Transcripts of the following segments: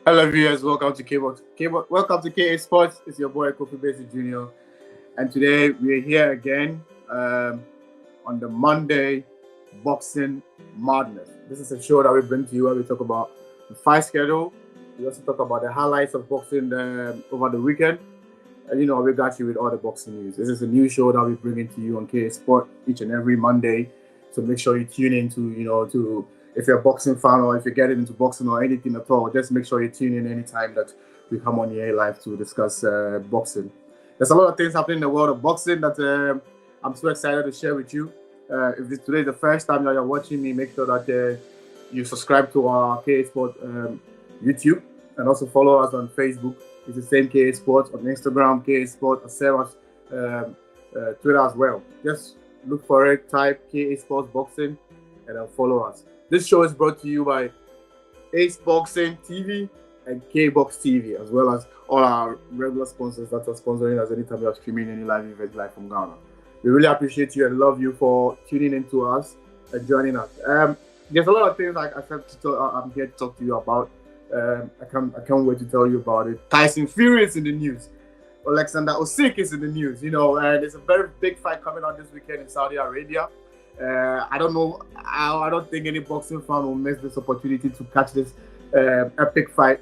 Hello viewers, welcome to Welcome to KA Sports. It's your boy Kofi Basic Jr. And today we're here again on the Monday Boxing Madness. This is a show that we bring to you where we talk about the fight schedule. We also talk about the highlights of boxing over the weekend. And we got you with all the boxing news. This is a new show that we bring into you on KA Sport each and every Monday. So make sure you tune in to if you're a boxing fan or if you're getting into boxing or anything at all, just make sure you tune in anytime that we come on here live to discuss boxing. There's a lot of things happening in the world of boxing that I'm so excited to share with you. If today is the first time that you're watching me, make sure that you subscribe to our KA Sport YouTube and also follow us on Facebook. It's the same KA Sports on Instagram, KA Sport, as well as Twitter as well. Just look for it, type KA Sports Boxing, and then follow us. This show is brought to you by Ace Boxing TV and K-Box TV, as well as all our regular sponsors that are sponsoring us anytime we are streaming any live events live from Ghana. We really appreciate you and love you for tuning in to us and joining us. There's a lot of things like I said I'm here to talk to you about. I can't wait to tell you about it. Tyson Fury is in the news. Alexander Usyk is in the news. There's a very big fight coming on this weekend in Saudi Arabia. I don't know. I don't think any boxing fan will miss this opportunity to catch this epic fight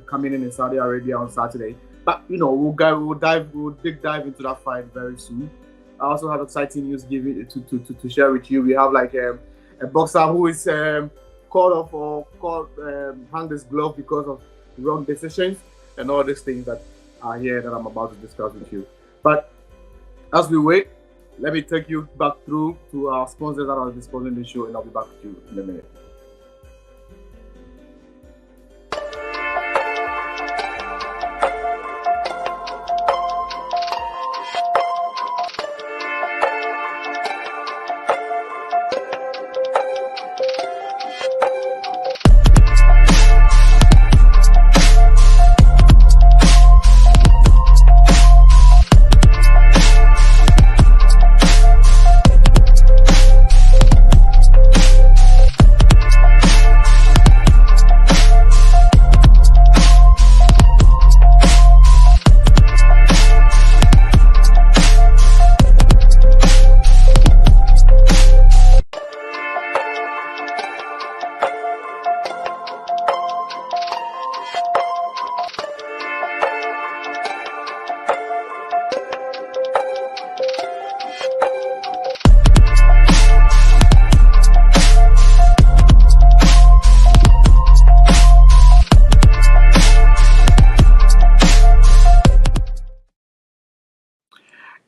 coming in Saudi Arabia on Saturday. But we'll deep dive into that fight very soon. I also have exciting news to share with you. We have a boxer who is hung his glove because of wrong decisions and all these things that are here that I'm about to discuss with you. But as we wait, let me take you back through to our sponsors that are sponsoring the show, and I'll be back with you in a minute.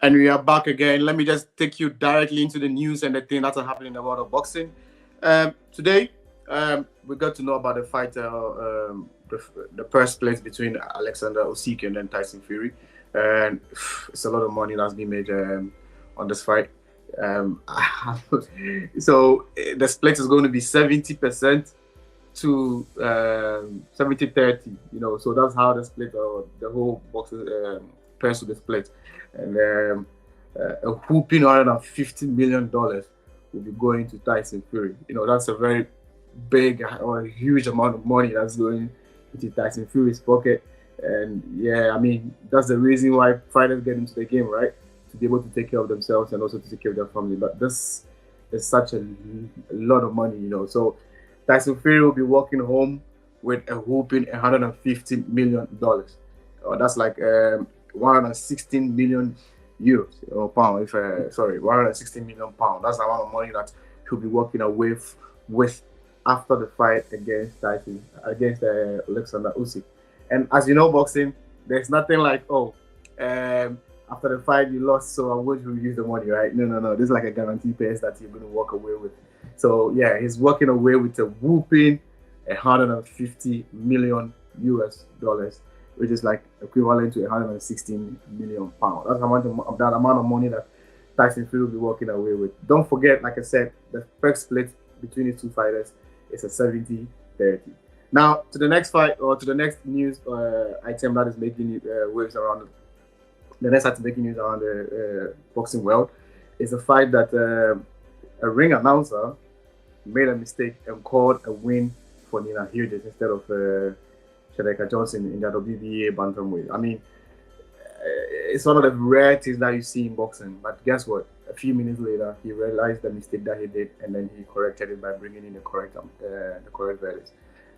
And we are back again. Let me just take you directly into the news and the things that are happening in the world of boxing. Today, we got to know about the fight, the first place between Alexander Usyk and then Tyson Fury. And it's a lot of money that's been made on this fight. So the split is going to be 70% to 70-30. So that's how the split, the whole boxing pairs to the split. And a whooping $150 million will be going to Tyson Fury. That's a very big or a huge amount of money that's going into Tyson Fury's pocket. And yeah, I mean, that's the reason why fighters get into the game, right? To be able to take care of themselves and also to take care of their family. But this is such a lot of money, So Tyson Fury will be walking home with a whooping $150 million. That's like 116 million euros or pound. 116 million pound. That's the amount of money that he'll be walking away with after the fight against Alexander Usyk. And as you know, boxing, there's nothing like after the fight you lost, so I'm going to use the money, right? No. This is like a guarantee price that you're going to walk away with. So yeah, he's walking away with a whooping $150 million US, which is like equivalent to 116 million pounds. That's that amount of money that Tyson Fury will be walking away with. Don't forget, like I said, the first split between the two fighters is a 70-30. Now, to the next fight, or to the next news item that is making waves around, the next item making news around the boxing world is a fight that a ring announcer made a mistake and called a win for Nina Hughes instead of Shadeka Johnson in the WBA bantamweight. I mean, it's one of the rare things that you see in boxing. But guess what? A few minutes later, he realized the mistake that he did, and then he corrected it by bringing in the correct verdict.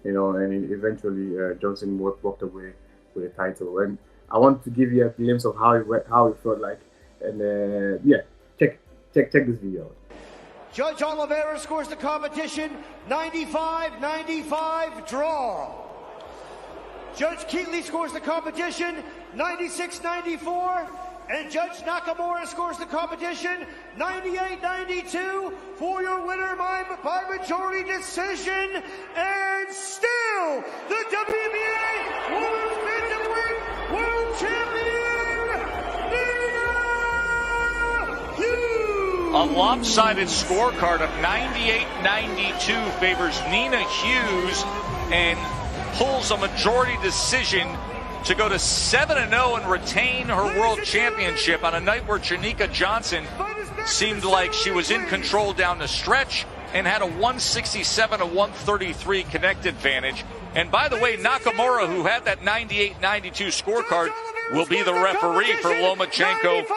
You know, and eventually Johnson walked away with the title. And I want to give you a glimpse of how it felt like. And yeah, check this video out. Judge Oliveira scores the competition 95-95 draw. Judge Keatley scores the competition 96-94. And Judge Nakamura scores the competition 98-92 for your winner by majority decision. And still, the WBA Women's Bantamweight World Champion, Inoue! A lopsided scorecard of 98-92 favors Nina Hughes and pulls a majority decision to go to 7-0 and retain her world championship on a night where Janika Johnson seemed like she was in control down the stretch and had a 167-133 connect advantage. And by the way, Nakamura, who had that 98-92 scorecard, will be the referee for Lomachenko. 95-95.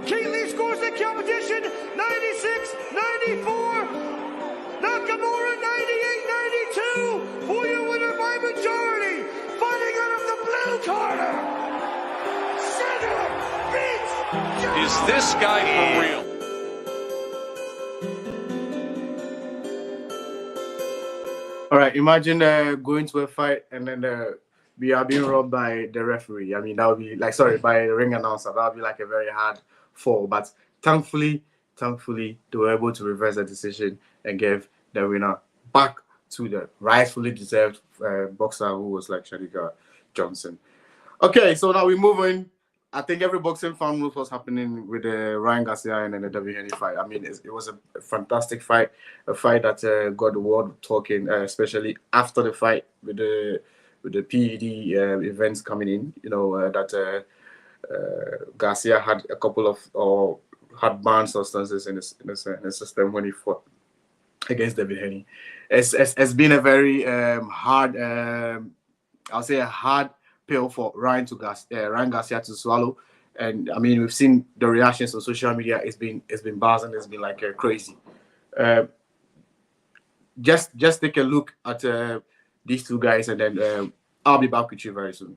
Keatley scores the competition 96-94. Nakamura 98-92 for your winner by majority. Fighting out of the blue corner, Cedric beats Johnson. Is this guy for real? All right, imagine going to a fight and then we are being robbed by the referee. I mean, that would be like, sorry, by the ring announcer. That would be like a very hard fall. But thankfully, they were able to reverse the decision and give the winner back to the rightfully deserved boxer who was like Janika Johnson. Okay, so now we move on. I think every boxing fan knows what's happening with the Ryan Garcia and then the Haney fight. I mean, it was a fantastic fight, a fight that got the world talking, especially after the fight with the PED events coming in. You know that Garcia had a couple of had banned substances in his system when he fought against David Haney. It's been a very hard, I'll say a hard pill for Ryan Garcia to swallow. And I mean, we've seen the reactions on social media. It's been buzzing. It's been like crazy. Just take a look at these two guys, and then I'll be back with you very soon.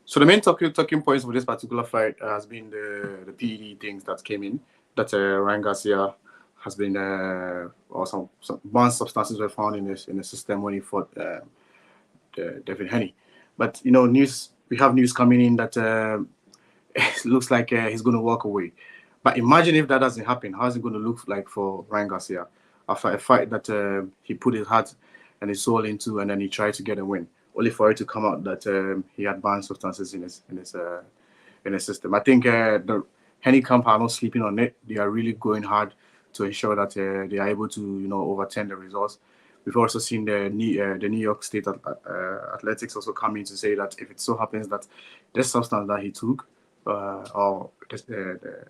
So the main talking points for this particular fight has been the PED things that came in, that Ryan Garcia has been, or some banned substances were found in the system when he fought David Haney. But you know, we have news coming in that it looks like he's going to walk away. But imagine if that doesn't happen. How's it going to look like for Ryan Garcia after a fight that he put his heart and his soul into, and then he tried to get a win, only for it to come out that he had banned substances in his system. I think the Haney camp are not sleeping on it. They are really going hard to ensure that they are able to, overturn the results. We've also seen the New York State Athletics also come in to say that if it so happens that this substance that he took, or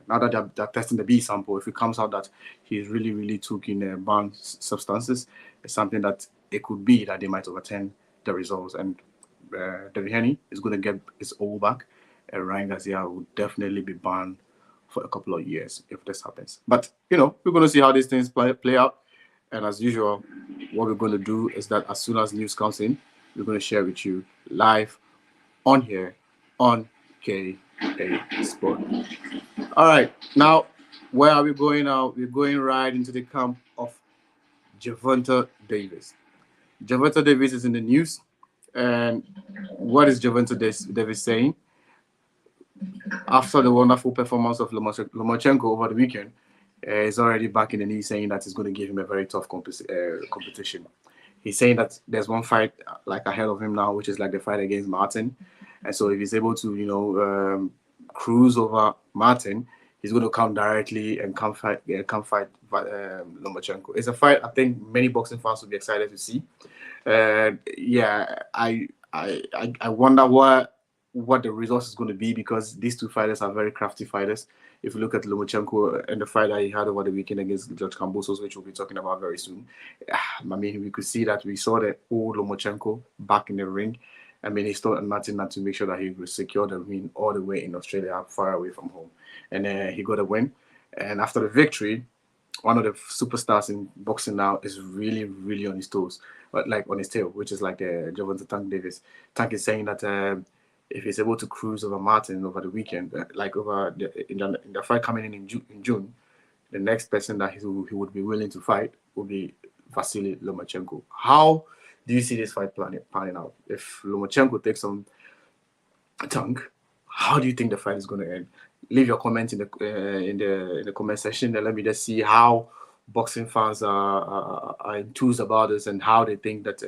now that they're testing the B sample, if it comes out that he's really took in banned substances, it's something that it could be that they might overturn the results, and David Haney is going to get his all back, and Ryan Garcia will definitely be banned for a couple of years if this happens. But we're going to see how these things play out, and as usual, what we're going to do is that as soon as news comes in, we're going to share with you live on here on KA Sport. All right, now where are we going now? We're going right into the camp of Gervonta Davis. Gervonta Davis is in the news, and what is Gervonta Davis saying? After the wonderful performance of Lomachenko over the weekend, he's already back in the knee, saying that it's going to give him a very tough competition. He's saying that there's one fight like ahead of him now, which is like the fight against Martin. And so if he's able to, cruise over Martin, he's going to come directly and come fight Lomachenko. It's a fight I think many boxing fans will be excited to see. I wonder what the result is going to be, because these two fighters are very crafty fighters. If you look at Lomachenko and the fight that he had over the weekend against George Kambosos, which we'll be talking about very soon, I mean, we could see that we saw the old Lomachenko back in the ring. I mean, he still had nothing to make sure that he would secure the win all the way in Australia, far away from home. And he got a win. And after the victory, one of the superstars in boxing now is really, really on his toes, but like on his tail, which is like Gervonta Tank Davis. Tank is saying that if he's able to cruise over Martin over the weekend, in the fight coming in June, the next person that he would be willing to fight will be Vasily Lomachenko. How do you see this fight panning out? If Lomachenko takes on Tank, how do you think the fight is going to end? Leave your comments in the comment section, and let me just see how boxing fans are enthused about this and how they think that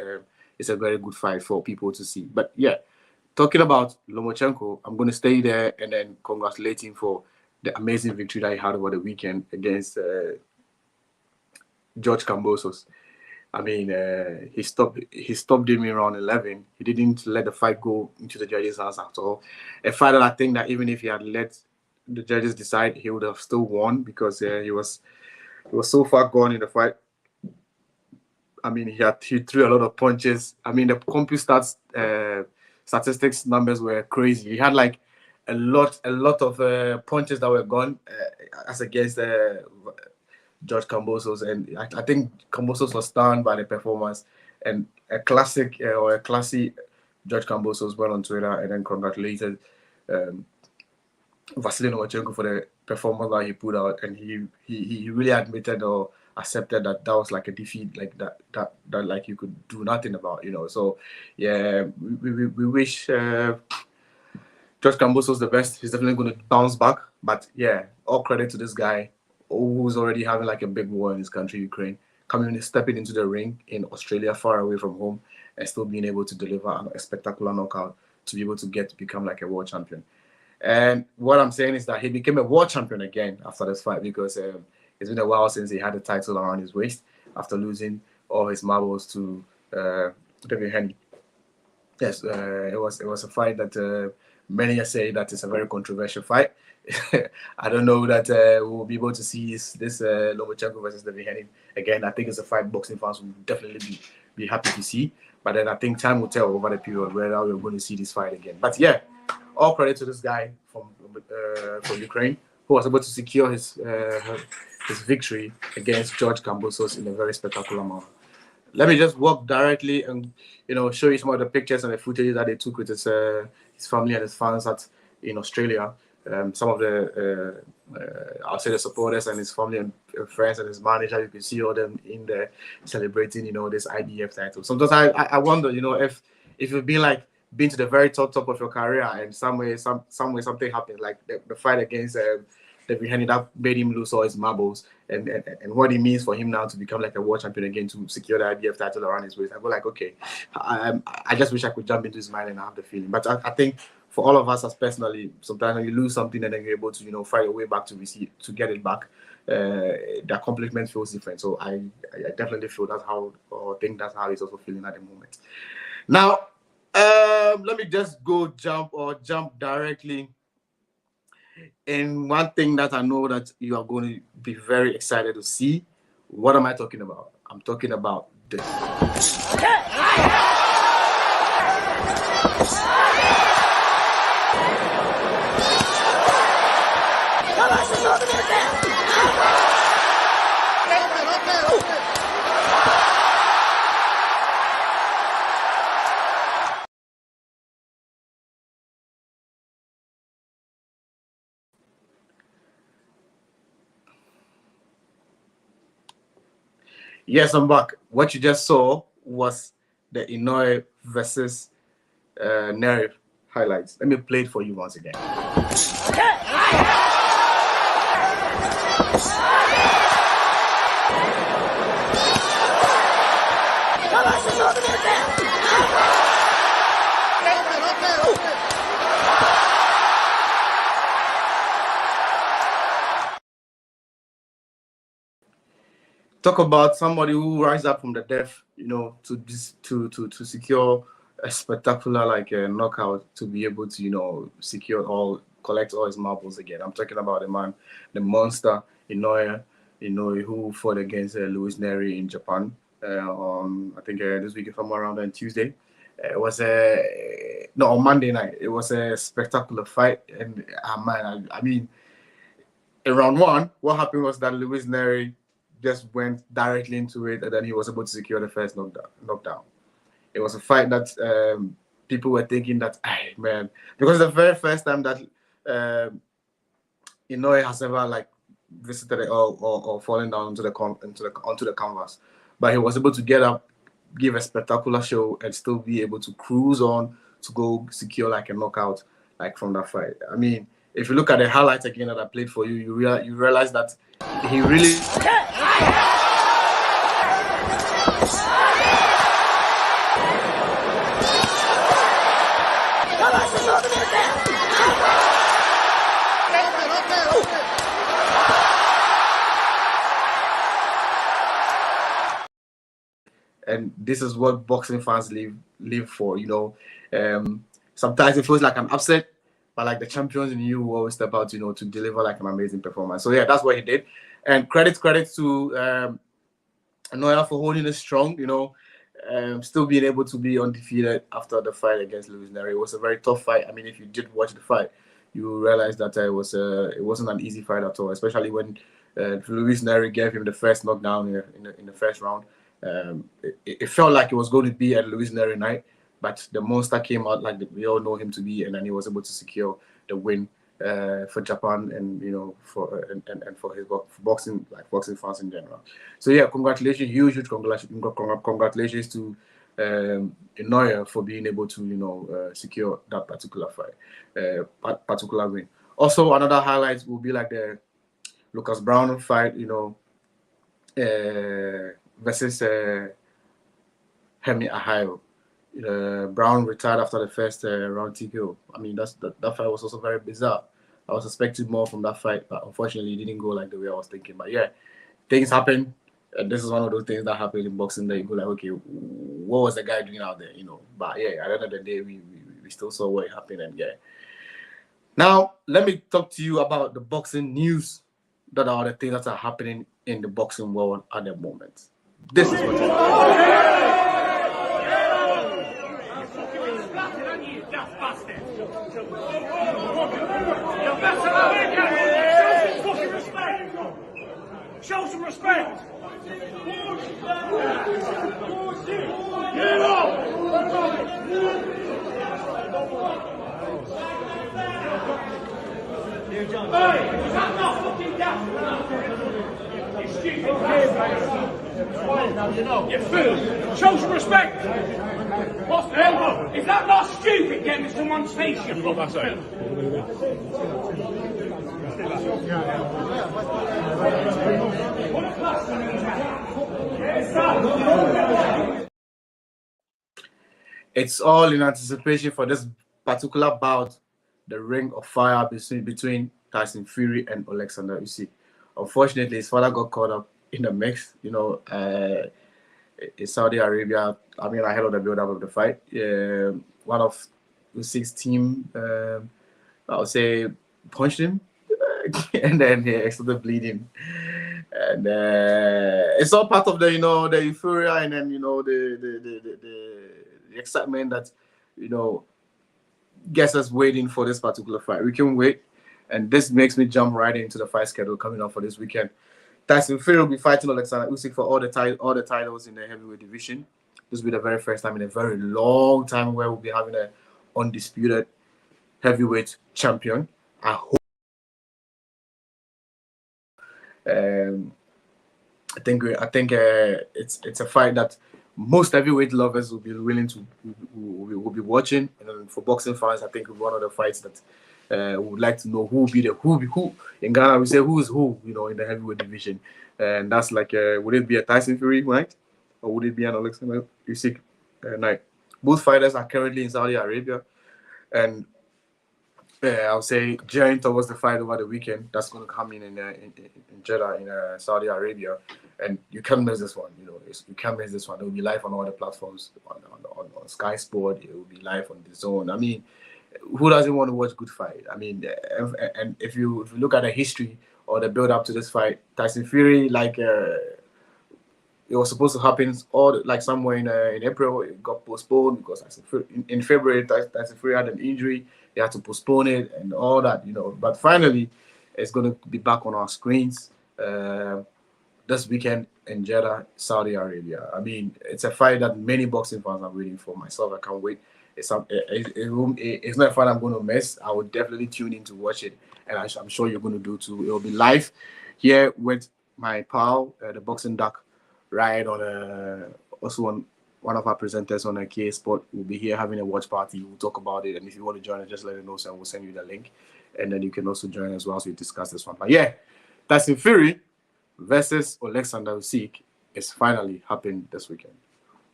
it's a very good fight for people to see. But yeah, talking about Lomachenko, I'm going to stay there and then congratulate him for the amazing victory that he had over the weekend against George Kambosos. I mean, he stopped him in round 11. He didn't let the fight go into the judges' hands at all. A fight that I think that even if he had let the judges decide, he would have still won, because he was so far gone in the fight. I mean, he threw a lot of punches. I mean, the CompuStats statistics numbers were crazy. He had like a lot of punches that were gone as against George Kambosos, and I think Kambosos was stunned by the performance. And a classy George Kambosos went on Twitter and then congratulated Vasily Lomachenko for the performance that he put out, and he really admitted or accepted that was like a defeat, like that like you could do nothing about, So yeah, we wish George Kambosos the best. He's definitely going to bounce back. But yeah, all credit to this guy who's already having like a big war in his country, Ukraine, stepping into the ring in Australia, far away from home, and still being able to deliver a spectacular knockout to be able to become like a world champion. And what I'm saying is that he became a world champion again after this fight, because it's been a while since he had the title around his waist after losing all his marbles to David Haney. Yes, it was a fight that many say that it's a very controversial fight. I don't know that we'll be able to see this Lomachenko versus David Haney again. I think it's a fight boxing fans will definitely be happy to see. But then I think time will tell over the period whether we're going to see this fight again. But yeah, all credit to this guy from Ukraine, who was able to secure his victory against George Kambosos in a very spectacular manner. Let me just walk directly and show you some of the pictures and the footage that they took with his family and his fans in Australia. Some of the I'll say the supporters and his family and friends and his manager, you can see all them in there celebrating this IBF title. Sometimes I wonder if you've been to the very top of your career and some way something happened, like the fight against David Haney that made him lose all his marbles, and what it means for him now to become like a world champion again, to secure the IBF title around his waist. I go like, okay, I just wish I could jump into his mind and have the feeling. But I think for all of us as personally, sometimes when you lose something and then you're able to fight your way back to get it back, the accomplishment feels different. So I definitely feel that's how, or think that's how he's also feeling at the moment. Now, let me just jump directly in one thing that I know that you are going to be very excited to see. What am I talking about? I'm talking about this. Yes, I'm back. What you just saw was the Inoue versus Neri highlights. Let me play it for you once again. Talk about somebody who rise up from the death, to secure a spectacular like a knockout, to be able to collect all his marbles again. I'm talking about the man, the monster Inoue, who fought against Luis Neri in Japan. I think this week, if I'm around on Tuesday. It was on Monday night. It was a spectacular fight, and man, I mean, in round one, what happened was that Luis Neri just went directly into it, and then he was able to secure the first knockdown. It was a fight that people were thinking that, man, because the very first time that Inoue has ever like visited it or fallen down onto the canvas, but he was able to get up, give a spectacular show, and still be able to cruise on to go secure like a knockout like from that fight. I mean, if you look at the highlights again that I played for you, you realize that he really. And this is what boxing fans live for, Sometimes it feels like I'm upset, but like the champions in you will always step out, to deliver like an amazing performance. So yeah, that's what he did. And credit to Inoue for holding it strong, still being able to be undefeated after the fight against Luis Neri. It was a very tough fight. I mean, if you did watch the fight, you realize that it wasn't an easy fight at all, especially when Luis Neri gave him the first knockdown in the first round. It felt like it was going to be a Luis Neri night, but the monster came out like we all know him to be, and then he was able to secure the win for Japan, and for his boxing fans in general. So yeah, congratulations, huge congratulations to Inoue for being able to secure that particular fight, particular win. Also, another highlight will be like the Lucas Brown fight, versus Hemi Ahayo. Brown retired after the first round TKO. I mean, that fight was also very bizarre. I was expecting more from that fight, but unfortunately, it didn't go like the way I was thinking. But yeah, things happen. This is one of those things that happen in boxing that you go like, okay, what was the guy doing out there? But yeah, at the end of the day, we still saw what happened, and yeah. Now, let me talk to you about the boxing news that are the things that are happening in the boxing world at the moment. This is what Show some respect! Hey, is that not fucking gas? You stupid bastard! You fool! Show some respect! What's the hell? Is that not stupid getting someone's face, you fucking fool? It's all in anticipation for this particular bout, the Ring of Fire between Tyson Fury and Alexander Usyk. Unfortunately, his father got caught up in the mix. In Saudi Arabia, I mean, ahead of the build-up of the fight, one of Usyk's team, I would say, punched him, and then he started bleeding. And it's all part of the the euphoria, and then the excitement that gets us waiting for this particular fight. We can wait, and this makes me jump right into the fight schedule coming up for this weekend. Tyson Fury will be fighting Alexander Usyk for all the titles in the heavyweight division. This will be the very first time in a very long time where we'll be having an undisputed heavyweight champion. I hope. it's a fight that most heavyweight lovers will be willing to will be watching. And for boxing fans, I think it's one of the fights that would like to know who will be the who in Ghana. We say who is who, in the heavyweight division, and that's like would it be a Tyson Fury night, or would it be an Alexander Usyk night? Both fighters are currently in Saudi Arabia, and I would say gearing towards the fight over the weekend. That's going to come in Jeddah in Saudi Arabia, and you can't miss this one. You can't miss this one. It will be live on all the platforms on Sky Sport. It will be live on the Zone. I mean, who doesn't want to watch good fight? I mean, and if you look at the history or the build up to this fight, Tyson Fury, like it was supposed to happen somewhere in April. It got postponed because in February Tyson Fury had an injury. They had to postpone it and all that, But finally, it's going to be back on our screens this weekend in Jeddah, Saudi Arabia. I mean, it's a fight that many boxing fans are waiting for. Myself, I can't wait. It's not a fight I'm going to miss. I will definitely tune in to watch it, and I'm sure you're going to do too. It will be live here with my pal, the Boxing Duck, right on also on one of our presenters on a KA Sport will be here having a watch party. We'll talk about it, and if you want to join us, just let us know, so we'll send you the link, and then you can also join as well as we discuss this one. But yeah, Tyson Fury versus Alexander Usyk is finally happening this weekend.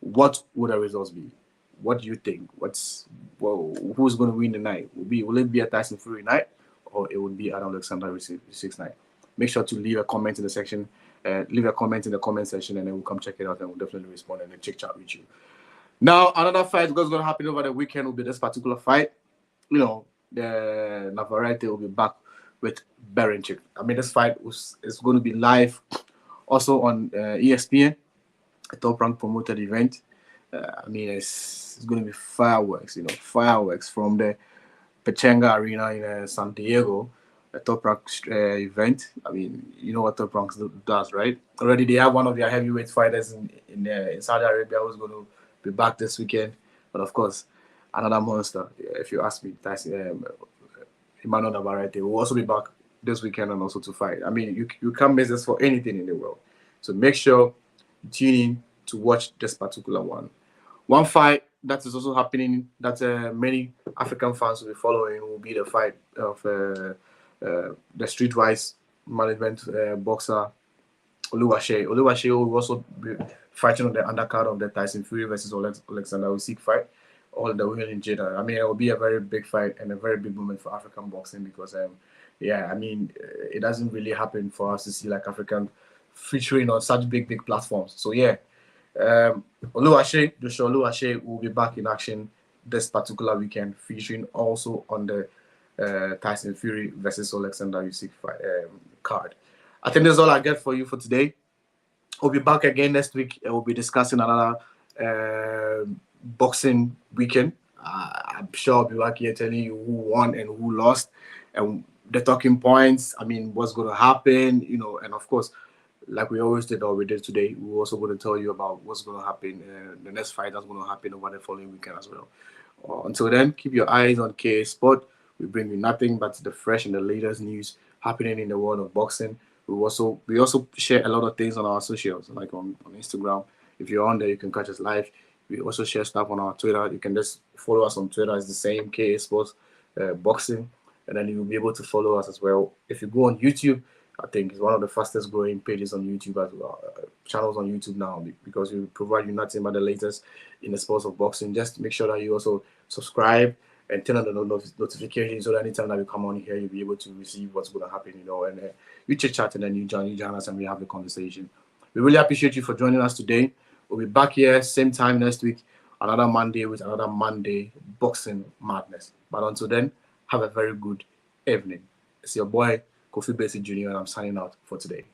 What would the results be? What do you think? Who's going to win the night? Will it be a Tyson Fury night, or it would be an Alexander Usyk night? Make sure to leave a comment in the section. Leave a comment in the comment section, and then we'll come check it out, and we'll definitely respond and then check chat with you. Now, another fight that's going to happen over the weekend will be this particular fight. The Navarrete will be back with Berenchik. I mean, this fight is going to be live also on ESPN, a top-ranked promoted event. I mean, it's going to be fireworks, fireworks from the Pechanga Arena in San Diego. A Top Rank event. I mean, you know what Top Rank does, right? Already they have one of their heavyweight fighters in Saudi Arabia who's going to be back this weekend. But of course, another monster, if you ask me, Tyson, Emmanuel Navarrete will also be back this weekend and also to fight. I mean, you can't miss this for anything in the world. So make sure you tune in to watch this particular one. One fight that is also happening that many African fans will be following will be the fight of the Streetwise management boxer Oluwaseyi. Oluwaseyi will also be fighting on the undercard of the Tyson Fury versus Alexander Usyk fight, all the way in Jeddah. I mean, it will be a very big fight and a very big moment for African boxing because, it doesn't really happen for us to see like African featuring on such big platforms. So yeah, Oluwaseyi will be back in action this particular weekend, featuring also on the Tyson Fury versus Alexander Usyk fight card. I think that's all I get for you for today. We'll be back again next week. We'll be discussing another boxing weekend. I'm sure I'll be back here telling you who won and who lost and the talking points. I mean, what's going to happen, and of course, like we always did or we did today, we're also going to tell you about what's going to happen, the next fight that's going to happen over the following weekend as well. Until then, keep your eyes on KA Sport. We bring you nothing but the fresh and the latest news happening in the world of boxing. We also share a lot of things on our socials, like on Instagram. If you're on there, you can catch us live. We also share stuff on our Twitter. You can just follow us on Twitter. It's the same, KA Sports Boxing. And then you'll be able to follow us as well. If you go on YouTube, I think it's one of the fastest growing pages on YouTube as well, channels on YouTube now, because we provide you nothing but the latest in the sports of boxing. Just make sure that you also subscribe and turn on the notifications so that anytime that we come on here, you'll be able to receive what's going to happen, and you chit chat and then you join us and we have the conversation. We really appreciate you for joining us today. We'll be back here same time next week, another Monday with another Monday boxing madness. But until then, have a very good evening. It's your boy Kofi Basic Jr. and I'm signing out for today.